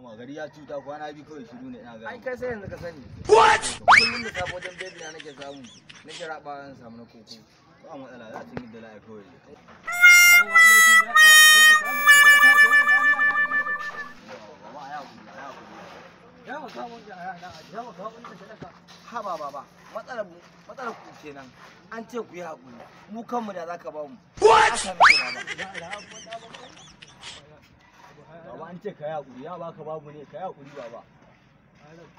Amma gari ya cuta kwana biyu kawai shiru ne ina ga. Ai kai sai yanzu ka sani. What? Kullum da sabo wajen baby na nake samu. Nake raba an samu na koko. Ba matsala za ta yi da la'a kawai. Haba baba, matsalar ku kenan. An ce ku yi haƙuri. Mu kanmu da zaka ba mu. What? Baba an ce ka yi haƙuri, ya baka babu ne, ka yi haƙuri baba.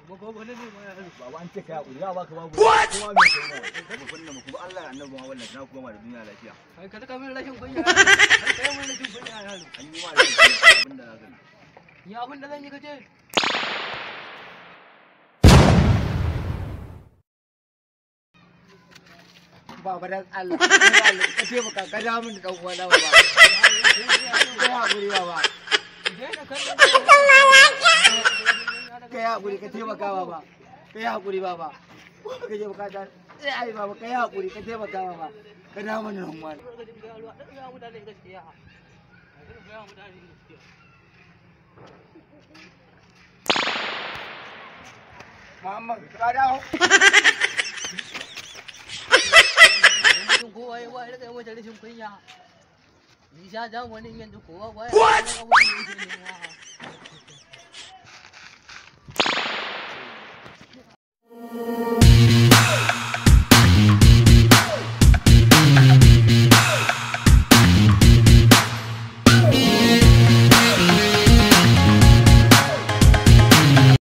Baba an ce ka yi haƙuri, ya baka babu ne. What? Kuma me kai nawa? Kuma kunna mu kuma Allah ya annabi ma wannan na kuma da duniya lafiya. Kai ka taka min rashin kunya. Kai min rashin kunya yaro. An yi ma rashin kunya abin da zaka yi. Ni abin da zan yi kace. Baba dan Allah, ka taimaka ka da min dan uwana baba. Kai hakuri baba. Kai hakuri ka taimaka baba. Kai hakuri baba. Ka je bukata. Ai baba kai hakuri ka taimaka baba. Ka da min dan uwana. Muhammad ka dawo. Kowa ya wayar da wata rashin kunya. Ni sha zamanin yanzu kowa wayar da